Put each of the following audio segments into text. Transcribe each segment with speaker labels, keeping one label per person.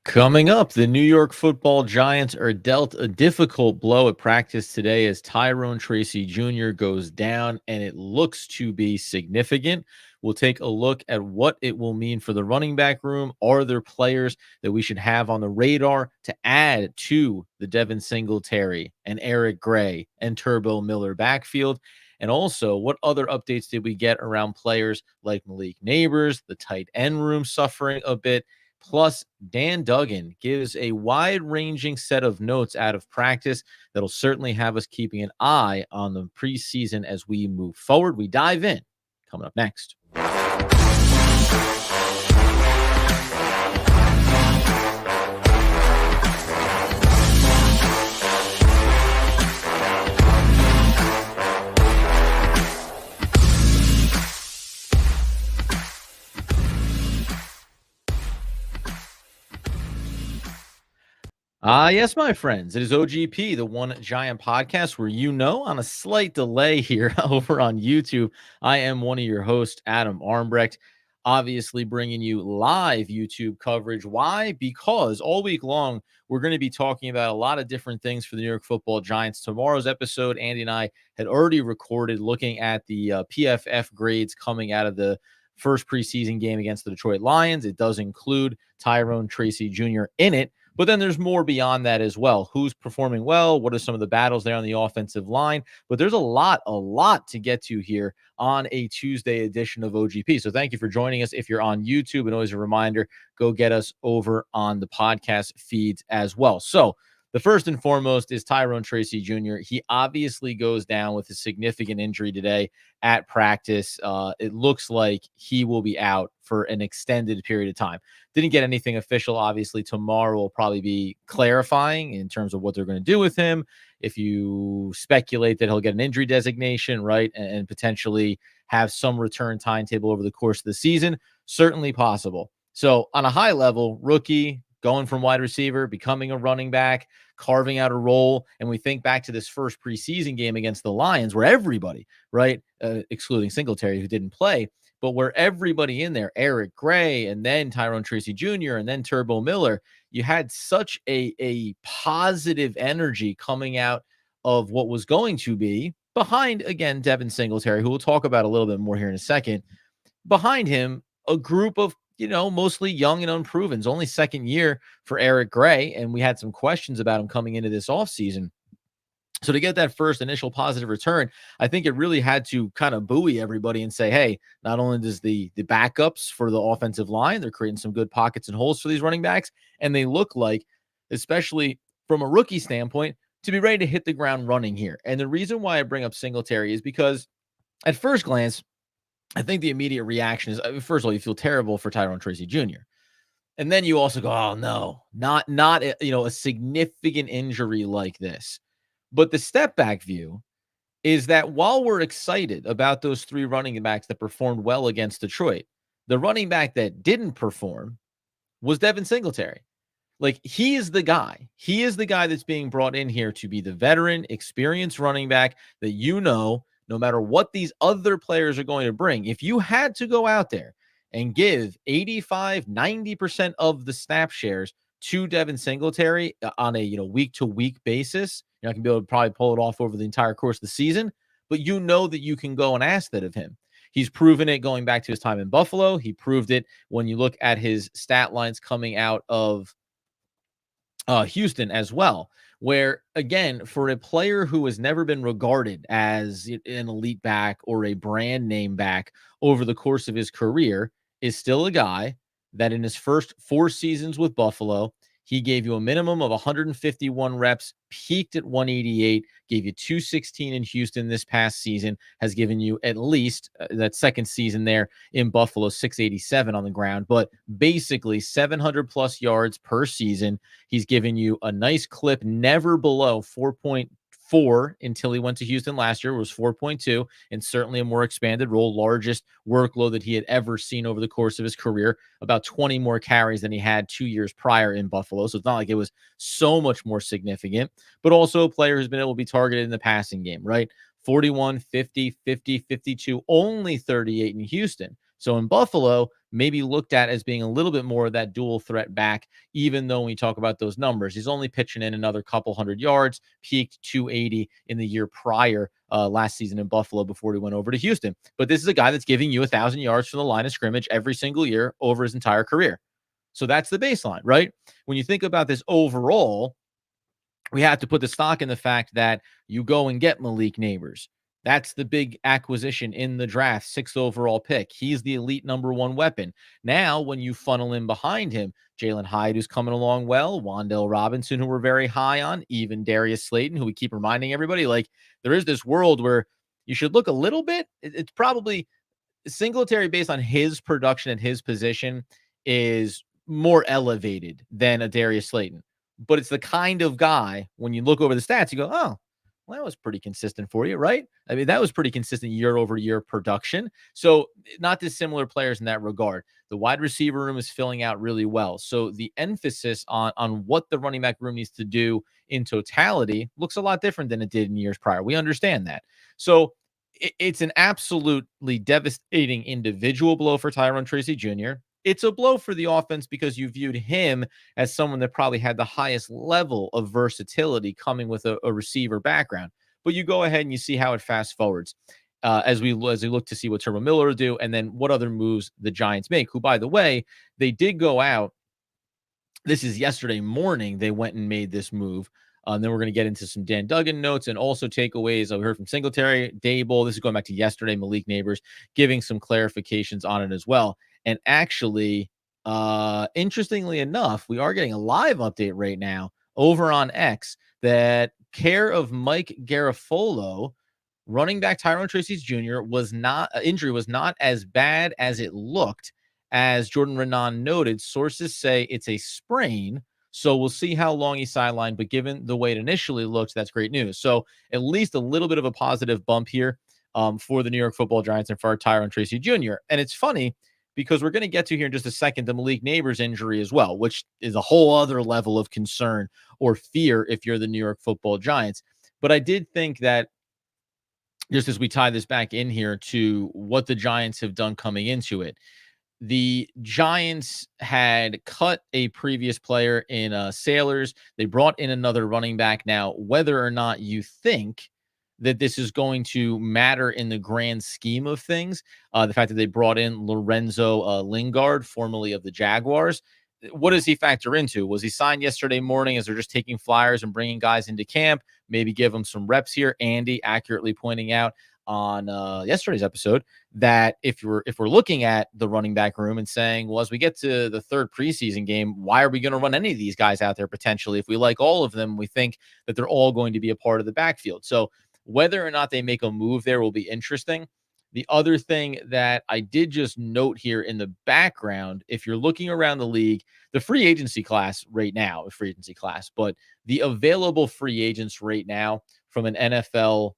Speaker 1: Coming up, the New York Football Giants are dealt a difficult blow at practice today as Tyrone Tracy Jr. goes down, and it looks to be significant. We'll take a look at what it will mean for the running back room. Are there players that we should have on the radar to add to the Devin Singletary and Eric Gray and Turbo Miller backfield? And also, what other updates did we get around players like Malik Nabers, the tight end room suffering a bit? Plus, Dan Duggan gives a wide-ranging set of notes out of practice that'll certainly have us keeping an eye on the preseason as we move forward. We dive in coming up next. Yes, my friends. It is OGP, the One Giant Podcast, where on a slight delay here over on YouTube, I am one of your hosts, Adam Armbrecht, obviously bringing you live YouTube coverage. Why? Because all week long, we're going to be talking about a lot of different things for the New York Football Giants. Tomorrow's episode, Andy and I had already recorded looking at the PFF grades coming out of the first preseason game against the Detroit Lions. It does include Tyrone Tracy Jr. in it. But then there's more beyond that as well. Who's performing well? What are some of the battles there on the offensive line? But there's a lot to get to here on a Tuesday edition of OGP. So thank you for joining us. If you're on YouTube, and always a reminder, go get us over on the podcast feeds as well. So the first and foremost is Tyrone Tracy Jr. He obviously goes down with a significant injury today at practice. It looks like he will be out for an extended period of time. Didn't get anything official. Obviously, tomorrow will probably be clarifying in terms of what they're going to do with him. If you speculate that he'll get an injury designation, right, and potentially have some return timetable over the course of the season, certainly possible. So on a high level, rookie, going from wide receiver, becoming a running back, carving out a role. And we think back to this first preseason game against the Lions where everybody, right, excluding Singletary, who didn't play, but where everybody in there, Eric Gray, and then Tyrone Tracy Jr., and then Turbo Miller, you had such a positive energy coming out of what was going to be behind, again, Devin Singletary, who we'll talk about a little bit more here in a second. Behind him, a group of mostly young and unproven. It's only second year for Eric Gray, and we had some questions about him coming into this offseason. So to get that first initial positive return, I think it really had to kind of buoy everybody and say, hey, not only does the backups for the offensive line, they're creating some good pockets and holes for these running backs, and they look like, especially from a rookie standpoint, to be ready to hit the ground running here. And the reason why I bring up Singletary is because at first glance, I think the immediate reaction is, first of all, you feel terrible for Tyrone Tracy Jr. And then you also go, oh, no, not a significant injury like this. But the step back view is that while we're excited about those three running backs that performed well against Detroit, the running back that didn't perform was Devin Singletary. Like, he is the guy. He is the guy that's being brought in here to be the veteran, experienced running back that no matter what these other players are going to bring, if you had to go out there and give 85, 90% of the snap shares to Devin Singletary on a week-to-week basis, you're not going to be able to probably pull it off over the entire course of the season, but that you can go and ask that of him. He's proven it going back to his time in Buffalo. He proved it when you look at his stat lines coming out of Houston as well, where, again, for a player who has never been regarded as an elite back or a brand name back over the course of his career, is still a guy that in his first 4 seasons with Buffalo, he gave you a minimum of 151 reps, peaked at 188, gave you 216 in Houston this past season, has given you at least that second season there in Buffalo, 687 on the ground, but basically 700 plus yards per season. He's given you a nice clip, never below 4.4 until he went to Houston last year, was 4.2, and certainly a more expanded role, largest workload that he had ever seen over the course of his career, about 20 more carries than he had 2 years prior in Buffalo. So it's not like it was so much more significant, but also a player who's been able to be targeted in the passing game, right? 41, 50, 50, 52, only 38 in Houston. So in Buffalo, maybe looked at as being a little bit more of that dual threat back, even though when we talk about those numbers, he's only pitching in another couple hundred yards, peaked 280 in the year prior, last season in Buffalo before he went over to Houston. But this is a guy that's giving you 1,000 yards from the line of scrimmage every single year over his entire career. So that's the baseline, right? When you think about this overall, we have to put the stock in the fact that you go and get Malik Nabers. That's the big acquisition in the draft, 6th overall pick. He's the elite number one weapon. Now, when you funnel in behind him, Jalen Hyde, who's coming along well, Wan'Dale Robinson, who we're very high on, even Darius Slayton, who we keep reminding everybody, like, there is this world where you should look a little bit. It's probably Singletary, based on his production and his position, is more elevated than a Darius Slayton. But it's the kind of guy, when you look over the stats, you go, oh, well, that was pretty consistent for you, right? I mean, that was pretty consistent year over year production. So not dissimilar players in that regard. The wide receiver room is filling out really well. So the emphasis on what the running back room needs to do in totality looks a lot different than it did in years prior. We understand that. So it's an absolutely devastating individual blow for Tyrone Tracy Jr. It's a blow for the offense because you viewed him as someone that probably had the highest level of versatility coming with a receiver background. But you go ahead and you see how it fast forwards as we look to see what Turbo Miller will do, and then what other moves the Giants make. Who, by the way, they did go out. This is yesterday morning. They went and made this move. Then we're going to get into some Dan Duggan notes and also takeaways. We heard from Singletary, Daboll. This is going back to yesterday. Malik Nabers giving some clarifications on it as well. And actually, interestingly enough, we are getting a live update right now over on X that care of Mike Garafolo, running back Tyrone Tracy Jr. injury was not as bad as it looked. As Jordan Renan noted, sources say it's a sprain. So we'll see how long he's sidelined. But given the way it initially looked, that's great news. So at least a little bit of a positive bump here for the New York Football Giants and for Tyrone Tracy Jr. And it's funny because we're going to get to here in just a second the Malik Nabers injury as well, which is a whole other level of concern or fear if you're the New York Football Giants. But I did think that just as we tie this back in here to what the Giants have done coming into it, the Giants had cut a previous player in Sailors. They brought in another running back. Now, whether or not you think that this is going to matter in the grand scheme of things, the fact that they brought in Lorenzo Lingard, formerly of the Jaguars, what does he factor into? Was he signed yesterday morning as they're just taking flyers and bringing guys into camp? Maybe give them some reps here. Andy accurately pointing out on yesterday's episode that if we're looking at the running back room and saying, well, as we get to the third preseason game, why are we going to run any of these guys out there potentially? If we like all of them, we think that they're all going to be a part of the backfield. So whether or not they make a move there will be interesting. The other thing that I did just note here in the background, if you're looking around the league, the free agency class right now, but the available free agents right now from an NFL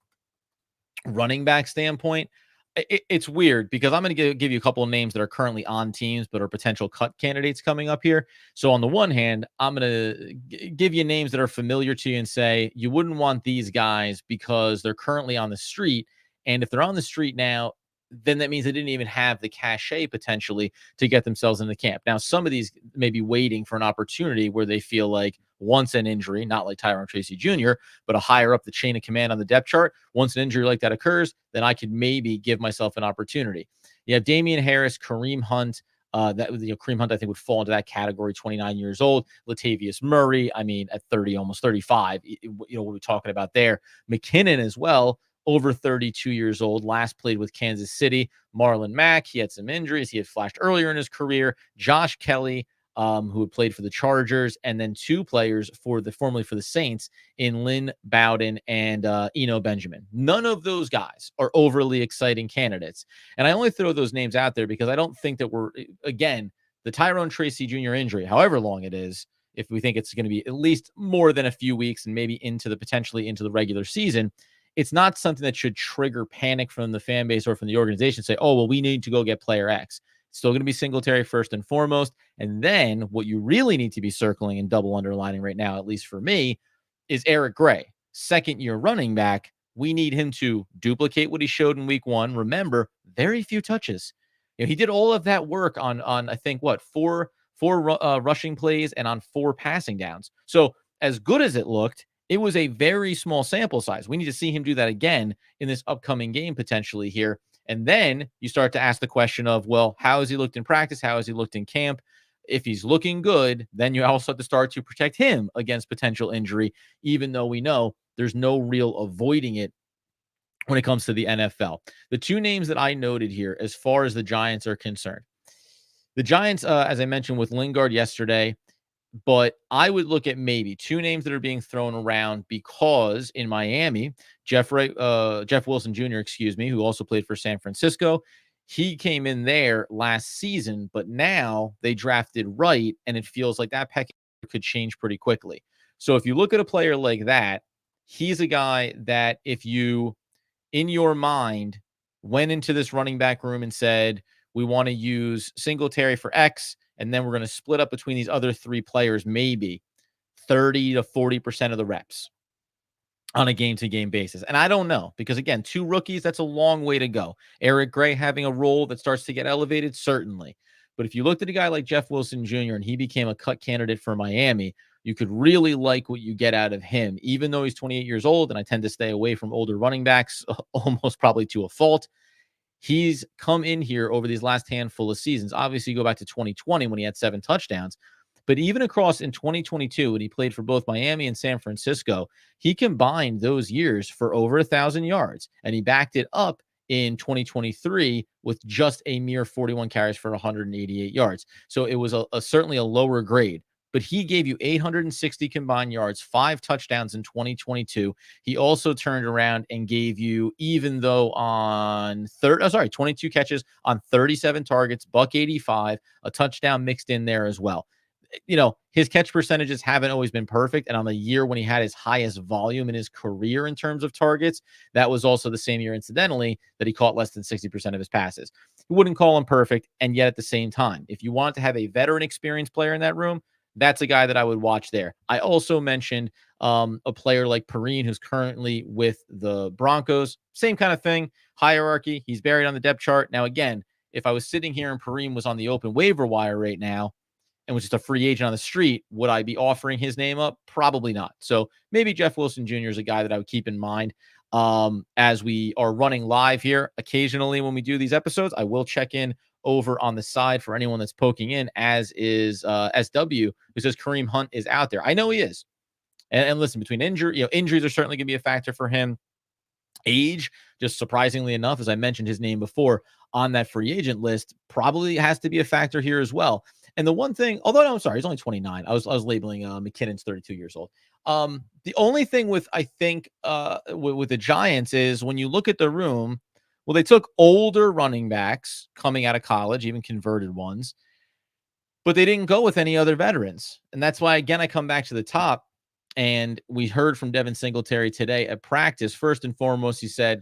Speaker 1: running back standpoint, it's weird because I'm going to give you a couple of names that are currently on teams but are potential cut candidates coming up here. So on the one hand, I'm going to give you names that are familiar to you and say you wouldn't want these guys because they're currently on the street. And if they're on the street now, then that means they didn't even have the cachet potentially to get themselves in the camp. Now, some of these may be waiting for an opportunity where they feel like once an injury, not like Tyrone Tracy Jr., but a higher up the chain of command on the depth chart, once an injury like that occurs, then I could maybe give myself an opportunity. You have Damian Harris, Kareem Hunt. Kareem Hunt, I think, would fall into that category, 29 years old. Latavius Murray, I mean, at 30, almost 35, what we're talking about there. McKinnon as well, over 32 years old, last played with Kansas City. Marlon Mack, he had some injuries. He had flashed earlier in his career. Josh Kelly, who had played for the Chargers, and then two players formerly for the Saints in Lynn Bowden and Eno Benjamin. None of those guys are overly exciting candidates. And I only throw those names out there because I don't think that again, the Tyrone Tracy Jr. injury, however long it is, if we think it's going to be at least more than a few weeks and maybe potentially into the regular season, it's not something that should trigger panic from the fan base or from the organization. Say, oh, well, we need to go get player X. It's still going to be Singletary first and foremost. And then what you really need to be circling and double underlining right now, at least for me, is Eric Gray, second-year running back. We need him to duplicate what he showed in week one. Remember, very few touches. He did all of that work on I think what four rushing plays and on 4 passing downs. So as good as it looked, it was a very small sample size. We need to see him do that again in this upcoming game potentially here. And then you start to ask the question of, well, how has he looked in practice? How has he looked in camp? If he's looking good, then you also have to start to protect him against potential injury, even though we know there's no real avoiding it when it comes to the NFL. The 2 names that I noted here as far as the Giants are concerned. The Giants, as I mentioned with Lingard yesterday, but I would look at maybe 2 names that are being thrown around because in Miami, Jeff Wilson Jr., excuse me, who also played for San Francisco, he came in there last season, but now they drafted right, and it feels like that package could change pretty quickly. So if you look at a player like that, he's a guy that if you, in your mind, went into this running back room and said, we want to use Singletary for X, and then we're going to split up between these other 3 players, maybe 30 to 40% of the reps on a game-to-game basis. And I don't know, because again, 2 rookies, that's a long way to go. Eric Gray having a role that starts to get elevated, certainly. But if you looked at a guy like Jeff Wilson Jr. and he became a cut candidate for Miami, you could really like what you get out of him, even though he's 28 years old, and I tend to stay away from older running backs almost probably to a fault. He's come in here over these last handful of seasons. Obviously, you go back to 2020 when he had 7 touchdowns. But even across in 2022, when he played for both Miami and San Francisco, he combined those years for over 1,000 yards. And he backed it up in 2023 with just a mere 41 carries for 188 yards. So it was certainly a lower grade. But he gave you 860 combined yards, 5 touchdowns in 2022. He also turned around and gave you, even though on 22 catches on 37 targets, $185, a touchdown mixed in there as well. His catch percentages haven't always been perfect. And on the year when he had his highest volume in his career in terms of targets, that was also the same year, incidentally, that he caught less than 60% of his passes. We wouldn't call him perfect. And yet at the same time, if you want to have a veteran experienced player in that room, that's a guy that I would watch there. I also mentioned a player like Perrine, who's currently with the Broncos. Same kind of thing, hierarchy. He's buried on the depth chart. Now, again, if I was sitting here and Perrine was on the open waiver wire right now and was just a free agent on the street, would I be offering his name up? Probably not. So maybe Jeff Wilson Jr. is a guy that I would keep in mind as we are running live here. Occasionally when we do these episodes, I will check in over on the side for anyone that's poking in, as is SW, who says Kareem Hunt is out there. I know he is. And listen, between injuries are certainly going to be a factor for him. Age, just surprisingly enough, as I mentioned his name before on that free agent list, probably has to be a factor here as well. And the one thing, although no, I'm sorry, he's only 29. I was labeling McKinnon's 32 years old. The only thing with, I think, with the Giants is when you look at the room, well, they took older running backs coming out of college, even converted ones, but they didn't go with any other veterans. And that's why, again, I come back to the top. And we heard from Devin Singletary today at practice. First and foremost, he said,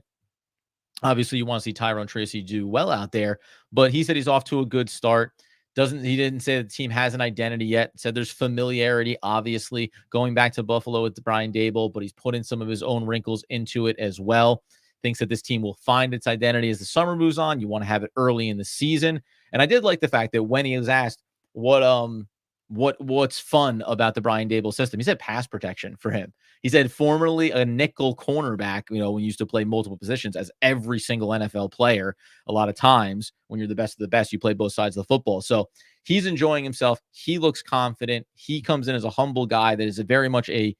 Speaker 1: obviously, you want to see Tyrone Tracy do well out there, but he said he's off to a good start. He didn't say the team has an identity yet. Said there's familiarity, obviously, going back to Buffalo with Brian Daboll, but he's put in some of his own wrinkles into it as well. Thinks that this team will find its identity as the summer moves on. You want to have it early in the season. And I did like the fact that when he was asked what's fun about the Brian Daboll system, he said pass protection for him. He said formerly a nickel cornerback, when you used to play multiple positions, as every single NFL player, a lot of times when you're the best of the best, you play both sides of the football. So he's enjoying himself. He looks confident. He comes in as a humble guy that is very much a,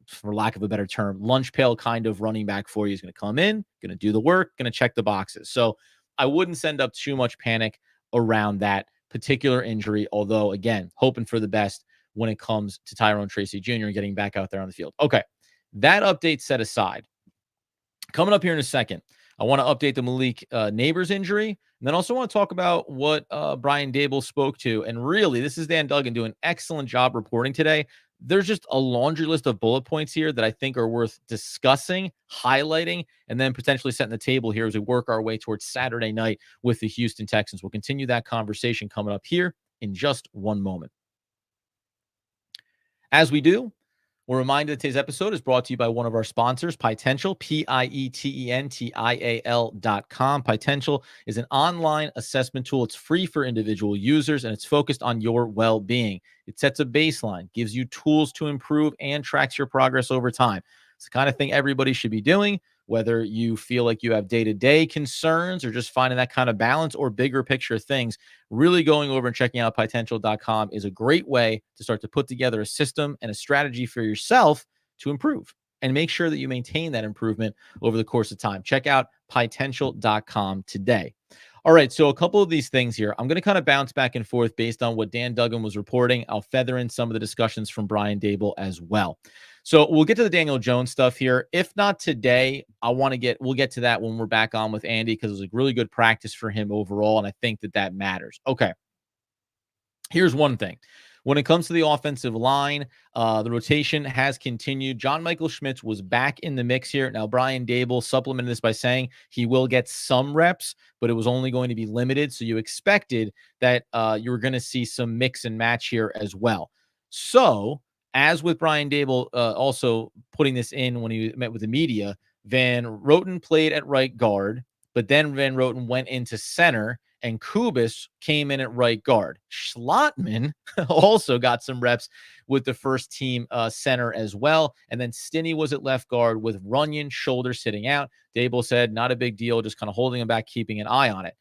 Speaker 1: for lack of a better term, lunch pail kind of running back for you. He's going to come in, going to do the work, going to check the boxes. So I wouldn't send up too much panic around that particular injury, although, again, hoping for the best when it comes to Tyrone Tracy Jr. getting back out there on the field. Okay, that update set aside. Coming up here in a second, I want to update the Malik Nabers injury, and then also want to talk about what Brian Daboll spoke to. And really, this is Dan Duggan doing an excellent job reporting today. There's just a laundry list of bullet points here that I think are worth discussing, highlighting, and then potentially setting the table here as we work our way towards Saturday night with the Houston Texans. We'll continue that conversation coming up here in just one moment. As we do, We're reminded that today's episode is brought to you by one of our sponsors, Pietential, Pietential.com. Pietential is an online assessment tool. It's free for individual users, and it's focused on your well-being. It sets a baseline, gives you tools to improve, and tracks your progress over time. It's the kind of thing everybody should be doing, whether you feel like you have day-to-day concerns or just finding that kind of balance or bigger picture things. Really going over and checking out Pietential.com is a great way to start to put together a system and a strategy for yourself to improve and make sure that you maintain that improvement over the course of time. Check out Pietential.com today. All right, so a couple of these things here. I'm going to kind of bounce back and forth based on what Dan Duggan was reporting. I'll feather in some of the discussions from Brian Daboll as well. So we'll get to the Daniel Jones stuff here. If not today, we'll get to that when we're back on with Andy, because it was a really good practice for him overall, and I think that matters. Okay, here's one thing. When it comes to the offensive line, the rotation has continued. John Michael Schmitz was back in the mix here. Now, Brian Daboll supplemented this by saying he will get some reps, but it was only going to be limited. So you expected that you were going to see some mix and match here as well. So, as with Brian Daboll also putting this in when he met with the media, Van Roten played at right guard, but then Van Roten went into center, and Kubis came in at right guard. Schlottman also got some reps with the first team center as well. And then Stinnie was at left guard with Runyon shoulder sitting out. Daboll said, not a big deal, just kind of holding him back, keeping an eye on it.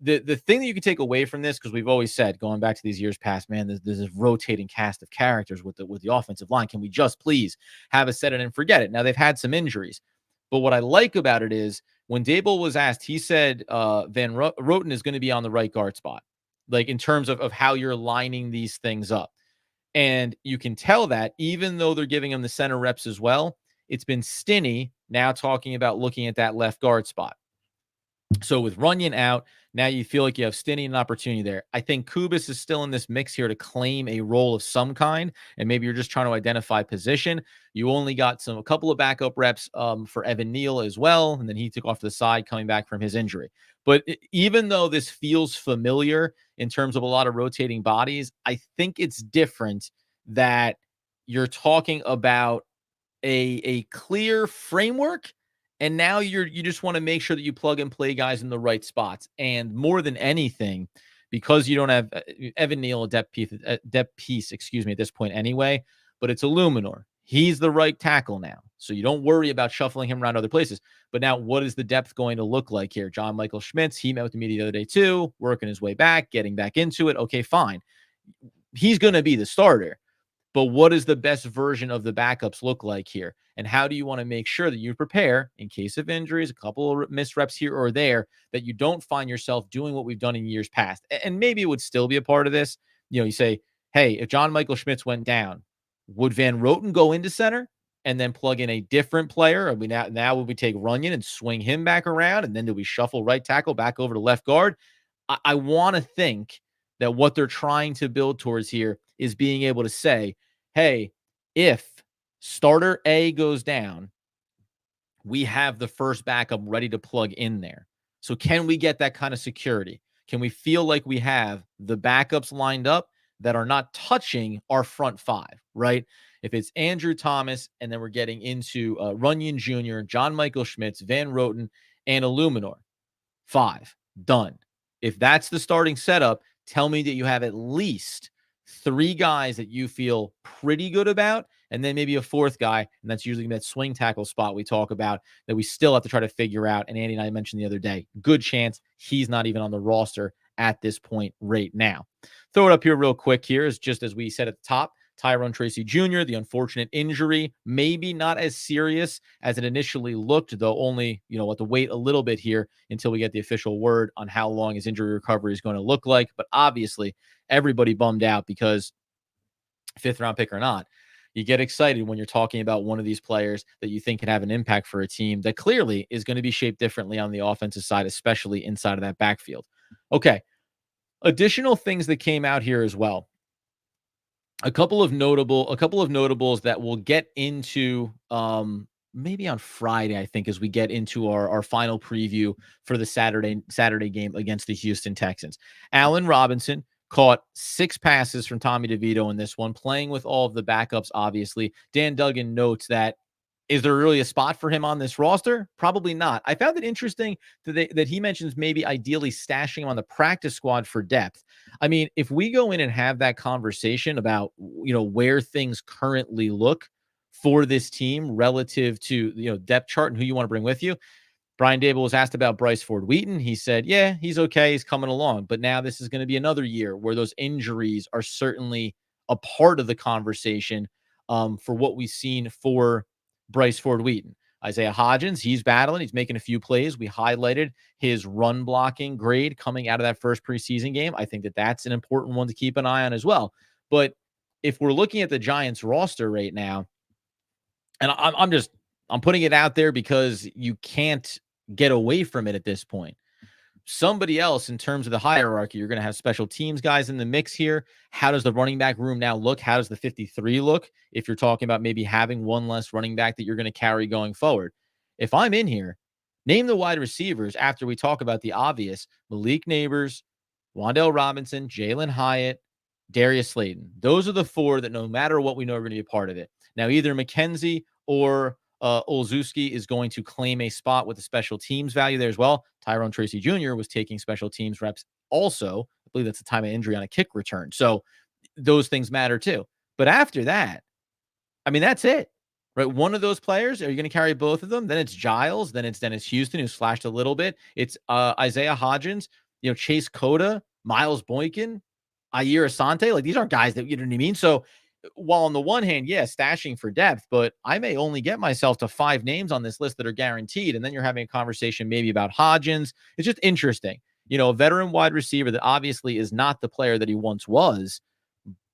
Speaker 1: The thing that you can take away from this, because we've always said, going back to these years past, man, there's this rotating cast of characters with the offensive line. Can we just please have a set it and forget it? Now, they've had some injuries. But what I like about it is, when Daboll was asked, he said Van Roten is going to be on the right guard spot, like in terms of how you're lining these things up. And you can tell that even though they're giving him the center reps as well, it's been Stinnie now talking about looking at that left guard spot. So with Runyon out, now you feel like you have Stinnie an opportunity there. I think Kubis is still in this mix here to claim a role of some kind, and maybe you're just trying to identify position. You only got a couple of backup reps for Evan Neal as well, and then he took off to the side coming back from his injury. But even though this feels familiar in terms of a lot of rotating bodies, I think it's different that you're talking about a clear framework. And now you just want to make sure that you plug and play guys in the right spots. And more than anything, because you don't have Evan Neal, a depth piece, at this point anyway, but it's Illuminor. He's the right tackle now. So you don't worry about shuffling him around other places. But now what is the depth going to look like here? John Michael Schmitz, he met with the media the other day too, working his way back, getting back into it. Okay, fine. He's going to be the starter. But what does the best version of the backups look like here? And how do you want to make sure that you prepare in case of injuries, a couple of missed reps here or there, that you don't find yourself doing what we've done in years past? And maybe it would still be a part of this. You say, hey, if John Michael Schmitz went down, would Van Roten go into center and then plug in a different player? I mean, now would we take Runyon and swing him back around? And then do we shuffle right tackle back over to left guard? I want to think that what they're trying to build towards here is being able to say, hey, if starter A goes down, we have the first backup ready to plug in there. So can we get that kind of security? Can we feel like we have the backups lined up that are not touching our front five, right? If it's Andrew Thomas, and then we're getting into Runyon Jr., John Michael Schmitz, Van Roten, and Illuminor, 5, done. If that's the starting setup, tell me that you have at least 3 guys that you feel pretty good about, and then maybe a 4th guy, and that's usually that swing tackle spot we talk about that we still have to try to figure out. And Andy and I mentioned the other day, good chance he's not even on the roster at this point right now. Throw it up here real quick here is just as we said at the top, Tyrone Tracy Jr., the unfortunate injury, maybe not as serious as it initially looked, though only, have to wait a little bit here until we get the official word on how long his injury recovery is going to look like. But obviously, everybody bummed out because 5th round pick or not, you get excited when you're talking about one of these players that you think can have an impact for a team that clearly is going to be shaped differently on the offensive side, especially inside of that backfield. Okay. Additional things that came out here as well. A couple of notables that we'll get into maybe on Friday, I think, as we get into our final preview for the Saturday game against the Houston Texans. Allen Robinson caught 6 passes from Tommy DeVito in this one, playing with all of the backups, obviously. Dan Duggan notes that, is there really a spot for him on this roster? Probably not. I found it interesting that he mentions maybe ideally stashing him on the practice squad for depth. I mean, if we go in and have that conversation about, where things currently look for this team relative to, depth chart and who you want to bring with you, Brian Daboll was asked about Bryce Ford Wheaton. He said, yeah, he's okay. He's coming along. But now this is going to be another year where those injuries are certainly a part of the conversation for what we've seen for Bryce Ford Wheaton. Isaiah Hodgins, he's battling. He's making a few plays. We highlighted his run blocking grade coming out of that first preseason game. I think that that's an important one to keep an eye on as well. But if we're looking at the Giants roster right now, and I'm putting it out there because you can't get away from it at this point. Somebody else in terms of the hierarchy, you're going to have special teams guys in the mix here. How does the running back room now look? How does the 53 look? If you're talking about maybe having one less running back that you're going to carry going forward. If I'm in here, name the wide receivers after we talk about the obvious: Malik Nabers, Wan'Dale Robinson, Jalen Hyatt, Darius Slayton. Those are the 4 that no matter what, we know are going to be a part of it. Now, either McKenzie or Olszewski is going to claim a spot with the special teams value there as well. Tyrone Tracy Jr. was taking special teams reps also. I believe that's the time of injury on a kick return. So those things matter too. But after that, I mean, that's it, right? One of those players, are you going to carry both of them? Then it's Giles. Then it's Dennis Houston, who's flashed a little bit. It's Isaiah Hodgins, Chase Cota, Miles Boykin, Ayir Asante. Like, these aren't guys that, you know what I mean? So while on the one hand, yeah, stashing for depth, but I may only get myself to 5 names on this list that are guaranteed. And then you're having a conversation maybe about Hodgins. It's just interesting. A veteran wide receiver that obviously is not the player that he once was,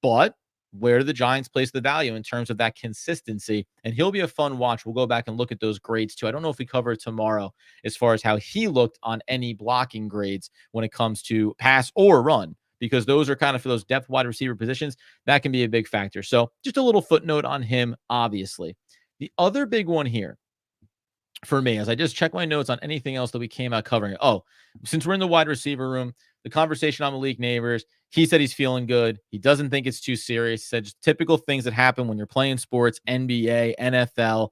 Speaker 1: but where do the Giants place the value in terms of that consistency? And he'll be a fun watch. We'll go back and look at those grades too. I don't know if we cover it tomorrow as far as how he looked on any blocking grades when it comes to pass or run, because those are kind of for those depth wide receiver positions. That can be a big factor. So just a little footnote on him, obviously. The other big one here for me, as I just check my notes on anything else that we came out covering. Oh, since we're in the wide receiver room, the conversation on Malik Nabers, he said he's feeling good. He doesn't think it's too serious. He said just typical things that happen when you're playing sports, NBA, NFL.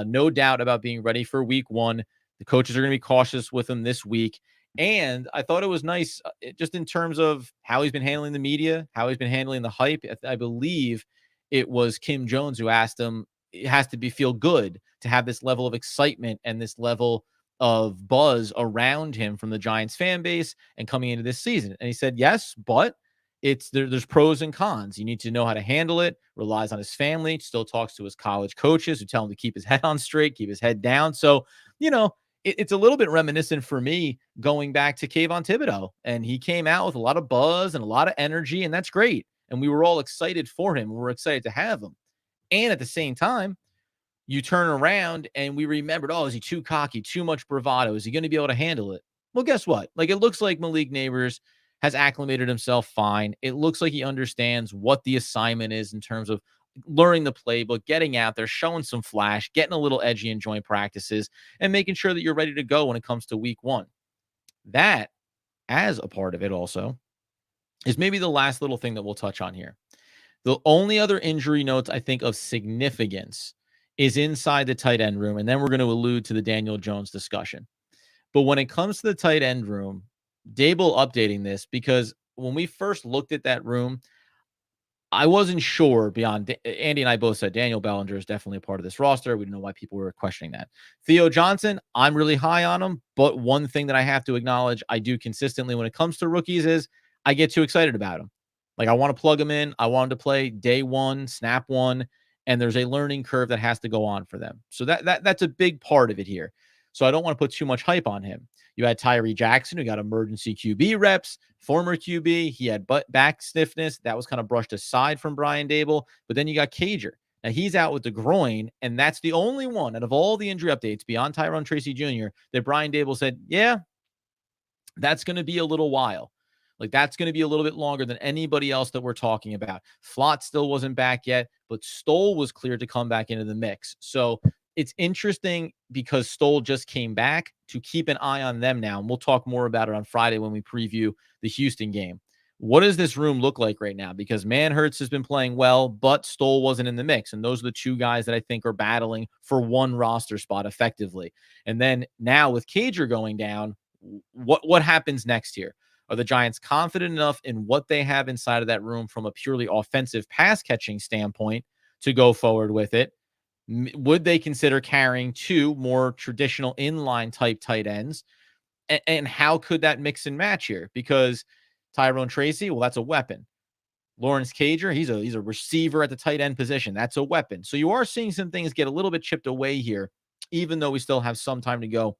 Speaker 1: No doubt about being ready for week 1. The coaches are going to be cautious with him this week. And I thought it was nice just in terms of how he's been handling the media, how he's been handling the hype. I believe it was Kim Jones who asked him, it has to feel good to have this level of excitement and this level of buzz around him from the Giants fan base and coming into this season. And he said, yes, but there's pros and cons. You need to know how to handle it. Relies on his family, still talks to his college coaches who tell him to keep his head on straight, keep his head down. So, it's a little bit reminiscent for me going back to Kayvon Thibodeau, and he came out with a lot of buzz and a lot of energy, and that's great. And we were all excited for him. We were excited to have him. And at the same time, you turn around and we remembered, is he too cocky, too much bravado? Is he going to be able to handle it? Well, guess what? Like, it looks like Malik Nabers has acclimated himself fine. It looks like he understands what the assignment is in terms of learning the playbook, getting out there, showing some flash, getting a little edgy in joint practices, and making sure that you're ready to go when it comes to week 1. That, as a part of it also, is maybe the last little thing that we'll touch on here. The only other injury notes I think of significance is inside the tight end room, and then we're going to allude to the Daniel Jones discussion. But when it comes to the tight end room, Daboll updating this, because when we first looked at that room, I wasn't sure beyond Andy and I both said Daniel Bellinger is definitely a part of this roster. We don't know why people were questioning that. Theo Johnson, I'm really high on him. But one thing that I have to acknowledge I do consistently when it comes to rookies is I get too excited about him. Like, I want to plug him in. I want him to play day 1, snap 1, and there's a learning curve that has to go on for them. So that's a big part of it here. So I don't want to put too much hype on him. You had Tyree Jackson, who got emergency QB reps, former QB. He had back stiffness. That was kind of brushed aside from Brian Daboll. But then you got Cager. Now, he's out with the groin, and that's the only one out of all the injury updates beyond Tyrone Tracy Jr. that Brian Daboll said, yeah, that's going to be a little while. Like, that's going to be a little bit longer than anybody else that we're talking about. Flott still wasn't back yet, but Stoll was cleared to come back into the mix. So it's interesting because Stoll just came back to keep an eye on them now. And we'll talk more about it on Friday when we preview the Houston game. What does this room look like right now? Because Manhurts has been playing well, but Stoll wasn't in the mix. And those are the two guys that I think are battling for one roster spot effectively. And then now with Cager going down, what happens next here? Are the Giants confident enough in what they have inside of that room from a purely offensive pass catching standpoint to go forward with it? Would they consider carrying two more traditional inline type tight ends? And how could that mix and match here? Because Tyrone Tracy, well, that's a weapon. Lawrence Cager, he's a receiver at the tight end position. That's a weapon. So you are seeing some things get a little bit chipped away here, even though we still have some time to go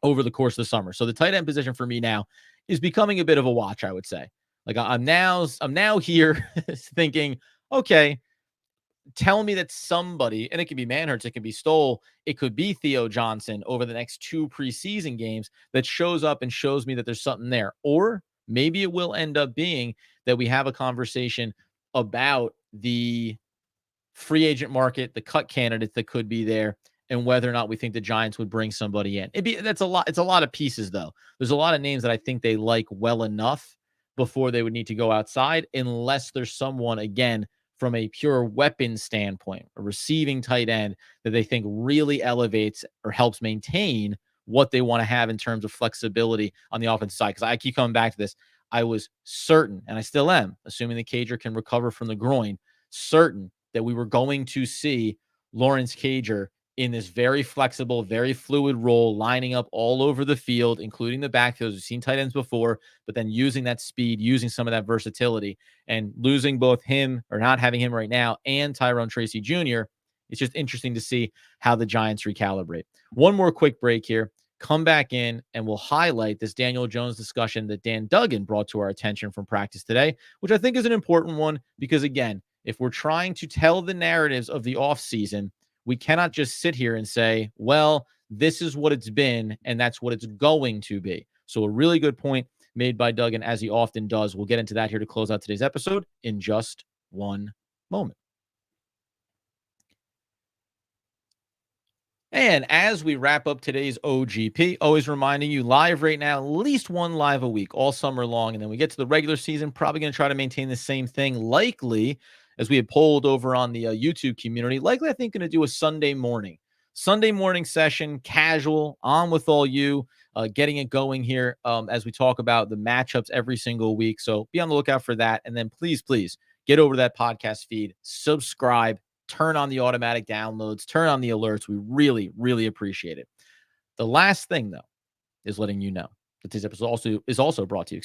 Speaker 1: over the course of the summer. So the tight end position for me now is becoming a bit of a watch, I would say. Like I'm now here thinking, okay, tell me that somebody, and it could be Manhurts, it could be Stoll, it could be Theo Johnson over the next two preseason games that shows up and shows me that there's something there. Or maybe it will end up being that we have a conversation about the free agent market, the cut candidates that could be there, and whether or not we think the Giants would bring somebody in. That's a lot. It's a lot of pieces, though. There's a lot of names that I think they like well enough before they would need to go outside, unless there's someone, again, from a pure weapon standpoint, a receiving tight end that they think really elevates or helps maintain what they want to have in terms of flexibility on the offensive side. Because I keep coming back to this. I was certain, and I still am, assuming the Cager can recover from the groin, certain that we were going to see Lawrence Cager in this very flexible, very fluid role, lining up all over the field, including the backfields. We've seen tight ends before, but then using that speed, using some of that versatility, and losing both him or not having him right now and Tyrone Tracy Jr. It's just interesting to see how the Giants recalibrate. One more quick break here. Come back in and we'll highlight this Daniel Jones discussion that Dan Duggan brought to our attention from practice today, which I think is an important one because, again, if we're trying to tell the narratives of the offseason, we cannot just sit here and say, well, this is what it's been, and that's what it's going to be. So a really good point made by Duggan, as he often does. We'll get into that here to close out today's episode in just one moment. And as we wrap up today's OGP, always reminding you live right now, at least one live a week all summer long. And then we get to the regular season, probably going to try to maintain the same thing, likely as we had polled over on the YouTube community, likely I think going to do a Sunday morning session, casual, on with all you, getting it going here as we talk about the matchups every single week. So be on the lookout for that. And then please get over to that podcast feed, subscribe, turn on the automatic downloads, turn on the alerts. We really, really appreciate it. The last thing, though, is letting you know that this episode is also brought to you,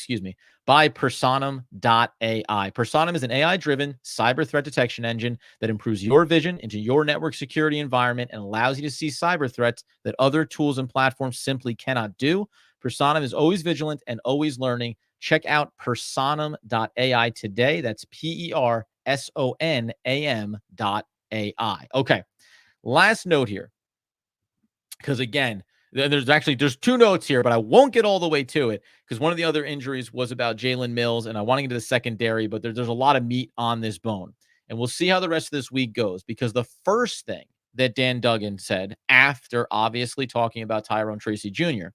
Speaker 1: by Personam.ai. Personam is an AI-driven cyber threat detection engine that improves your vision into your network security environment and allows you to see cyber threats that other tools and platforms simply cannot do. Personam is always vigilant and always learning. Check out Personam.ai today. That's Personam.ai. Okay, last note here, because again, there's two notes here, but I won't get all the way to it because one of the other injuries was about Jalen Mills, and I want to get to the secondary, but there's a lot of meat on this bone. And we'll see how the rest of this week goes, because the first thing that Dan Duggan said after obviously talking about Tyrone Tracy Jr.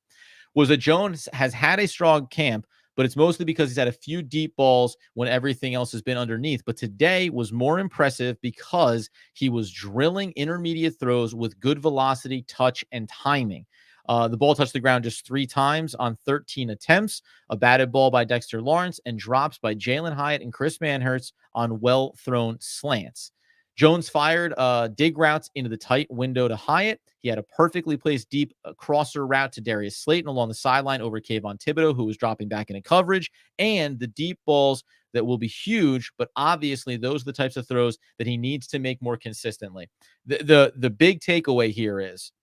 Speaker 1: was that Jones has had a strong camp, but it's mostly because he's had a few deep balls when everything else has been underneath. But today was more impressive because he was drilling intermediate throws with good velocity, touch, and timing. The ball touched the ground just 3 times on 13 attempts, a batted ball by Dexter Lawrence, and drops by Jalen Hyatt and Chris Manhurts on well-thrown slants. Jones fired dig routes into the tight window to Hyatt. He had a perfectly placed deep crosser route to Darius Slayton along the sideline over Kayvon Thibodeau, who was dropping back into coverage, and the deep balls that will be huge, but obviously those are the types of throws that he needs to make more consistently. The big takeaway here is,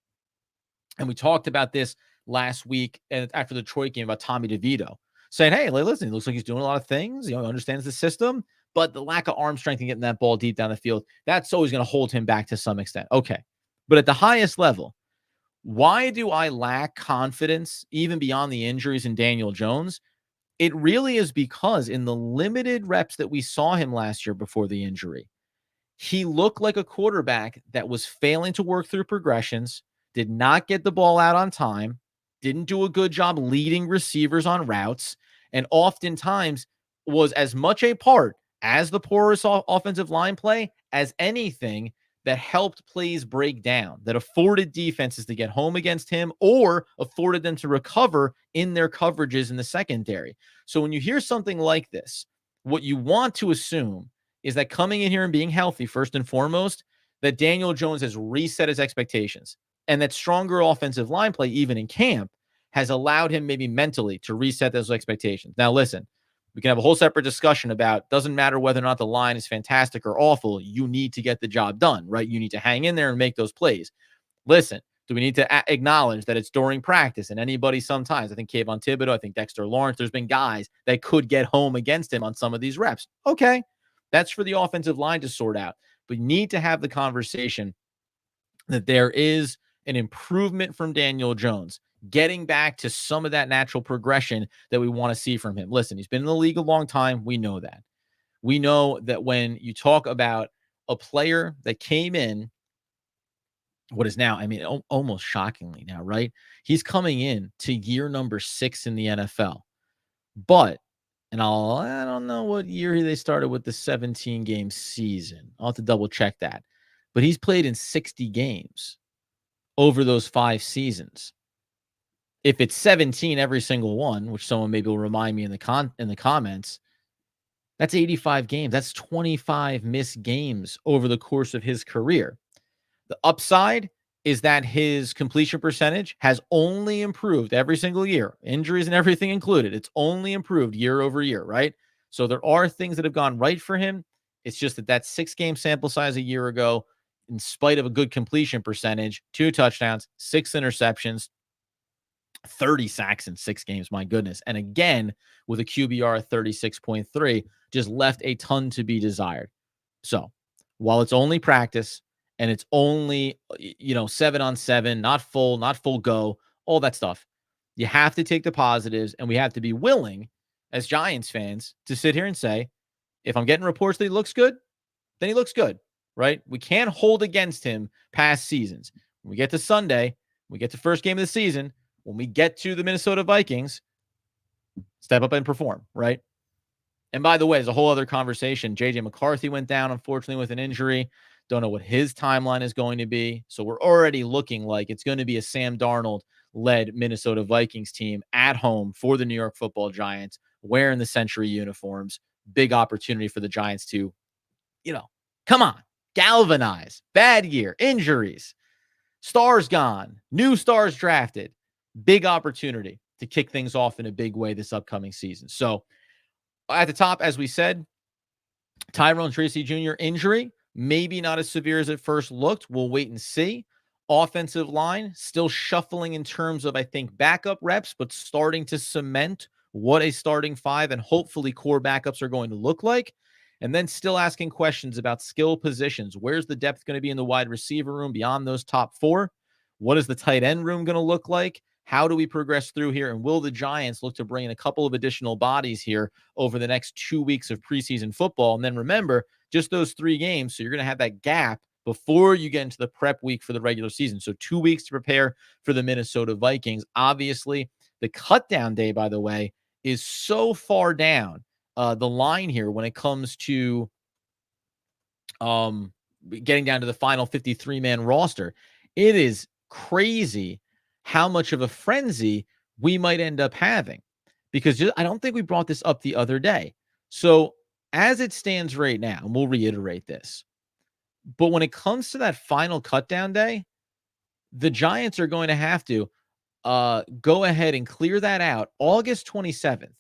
Speaker 1: and we talked about this last week and after the Detroit game about Tommy DeVito, saying, hey, listen, he looks like he's doing a lot of things, he understands the system, but the lack of arm strength and getting that ball deep down the field, that's always going to hold him back to some extent. Okay. But at the highest level, why do I lack confidence even beyond the injuries in Daniel Jones? It really is because in the limited reps that we saw him last year before the injury, he looked like a quarterback that was failing to work through progressions, did not get the ball out on time, didn't do a good job leading receivers on routes, and oftentimes was as much a part as the porous offensive line play as anything that helped plays break down, that afforded defenses to get home against him or afforded them to recover in their coverages in the secondary. So when you hear something like this, what you want to assume is that coming in here and being healthy, first and foremost, that Daniel Jones has reset his expectations and that stronger offensive line play, even in camp, has allowed him maybe mentally to reset those expectations. Now, listen, we can have a whole separate discussion about doesn't matter whether or not the line is fantastic or awful. You need to get the job done, right? You need to hang in there and make those plays. Listen, do we need to acknowledge that it's during practice and anybody sometimes? I think Kayvon Thibodeau, I think Dexter Lawrence, there's been guys that could get home against him on some of these reps. Okay, that's for the offensive line to sort out. But you need to have the conversation that there is an improvement from Daniel Jones, getting back to some of that natural progression that we want to see from him. Listen, he's been in the league a long time. We know that. We know that when you talk about a player that came in, what is now, I mean, almost shockingly now, right? He's coming in to year number 6 in the NFL. But, and I don't know what year they started with the 17-game season. I'll have to double check that. But he's played in 60 games over those 5 seasons. If it's 17 every single one, which someone maybe will remind me in the comments, that's 85 games. That's 25 missed games over the course of his career. The upside is that his completion percentage has only improved every single year, injuries and everything included. It's only improved year over year, right? So there are things that have gone right for him. It's just that 6-game sample size a year ago, in spite of a good completion percentage, 2 touchdowns, 6 interceptions, 30 sacks in 6 games, my goodness. And again, with a QBR of 36.3, just left a ton to be desired. So while it's only practice and it's only, 7-on-7, not full go, all that stuff, you have to take the positives and we have to be willing as Giants fans to sit here and say, if I'm getting reports that he looks good, then he looks good, right? We can't hold against him past seasons. When we get to Sunday, we get to first game of the season, when we get to the Minnesota Vikings, step up and perform, right? And by the way, there's a whole other conversation. J.J. McCarthy went down, unfortunately, with an injury. Don't know what his timeline is going to be. So we're already looking like it's going to be a Sam Darnold-led Minnesota Vikings team at home for the New York Football Giants, wearing the Century uniforms. Big opportunity for the Giants to, come on, galvanize. Bad year, injuries, stars gone, new stars drafted. Big opportunity to kick things off in a big way this upcoming season. So at the top, as we said, Tyrone Tracy Jr. injury, maybe not as severe as it first looked. We'll wait and see. Offensive line still shuffling in terms of, I think, backup reps, but starting to cement what a starting 5 and hopefully core backups are going to look like. And then still asking questions about skill positions. Where's the depth going to be in the wide receiver room beyond those top 4? What is the tight end room going to look like? How do we progress through here? And will the Giants look to bring in a couple of additional bodies here over the next 2 weeks of preseason football? And then remember, just those 3 games. So you're going to have that gap before you get into the prep week for the regular season. So 2 weeks to prepare for the Minnesota Vikings. Obviously, the cut down day, by the way, is so far down the line here when it comes to getting down to the final 53-man roster. It is crazy how much of a frenzy we might end up having, because I don't think we brought this up the other day. So as it stands right now, and we'll reiterate this, but when it comes to that final cutdown day, the Giants are going to have to go ahead and clear that out August 27th.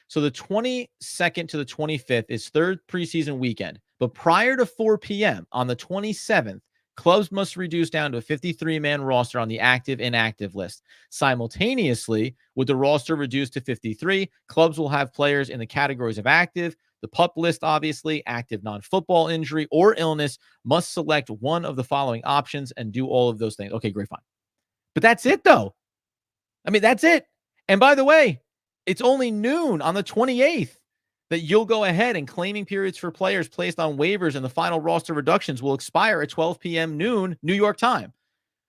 Speaker 1: So the 22nd to the 25th is third preseason weekend. But prior to 4 p.m. on the 27th, clubs must reduce down to a 53-man roster on the active-inactive list. Simultaneously, with the roster reduced to 53, clubs will have players in the categories of active. The PUP list, obviously, active non-football injury or illness, must select one of the following options and do all of those things. Okay, great, fine. But that's it, though. I mean, that's it. And by the way, it's only noon on the 28th that you'll go ahead and claiming periods for players placed on waivers and the final roster reductions will expire at 12 p.m. noon, New York time.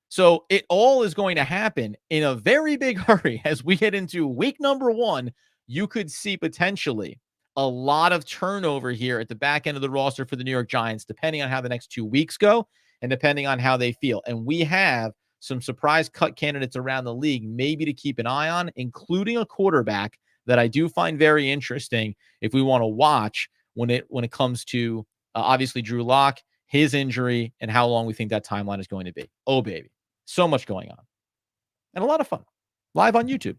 Speaker 1: So it all is going to happen in a very big hurry as we get into week number 1. You could see potentially a lot of turnover here at the back end of the roster for the New York Giants, depending on how the next 2 weeks go and depending on how they feel. And we have some surprise cut candidates around the league, maybe to keep an eye on, including a quarterback that I do find very interesting if we want to watch when it comes to obviously Drew Lock, his injury, and how long we think that timeline is going to be. Oh, baby. So much going on. And a lot of fun. Live on YouTube.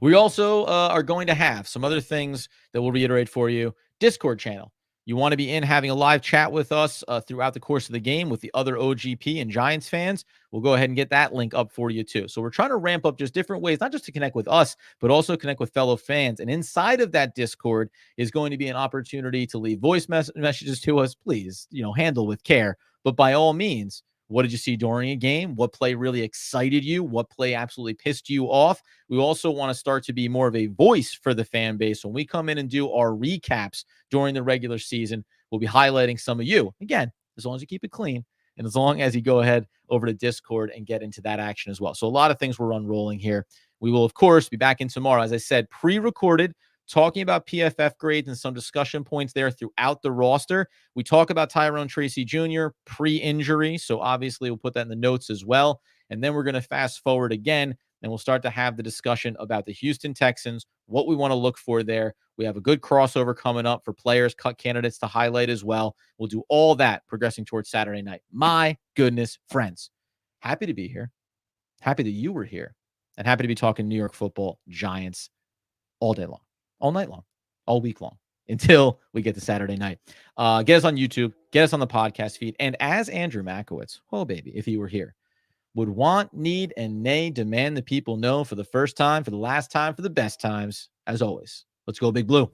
Speaker 1: We also are going to have some other things that we'll reiterate for you. Discord channel. You want to be in having a live chat with us throughout the course of the game with the other OGP and Giants fans. We'll go ahead and get that link up for you too. So we're trying to ramp up just different ways, not just to connect with us, but also connect with fellow fans. And inside of that Discord is going to be an opportunity to leave voice messages to us. Please, handle with care. But by all means, what did you see during a game? What play really excited you? What play absolutely pissed you off? We also want to start to be more of a voice for the fan base. When we come in and do our recaps during the regular season, we'll be highlighting some of you. Again, as long as you keep it clean and as long as you go ahead over to Discord and get into that action as well. So a lot of things we're unrolling here. We will, of course, be back in tomorrow. As I said, pre-recorded, talking about PFF grades and some discussion points there throughout the roster. We talk about Tyrone Tracy Jr. pre-injury, so obviously we'll put that in the notes as well. And then we're going to fast forward again, and we'll start to have the discussion about the Houston Texans, what we want to look for there. We have a good crossover coming up for players, cut candidates to highlight as well. We'll do all that progressing towards Saturday night. My goodness, friends. Happy to be here. Happy that you were here. And happy to be talking New York football, Giants, all day long. All night long, all week long, until we get to Saturday night. Get us on YouTube, get us on the podcast feed. And as Andrew Makowitz, oh baby, if he were here, would want, need, and nay demand the people know for the first time, for the last time, for the best times. As always, let's go Big Blue.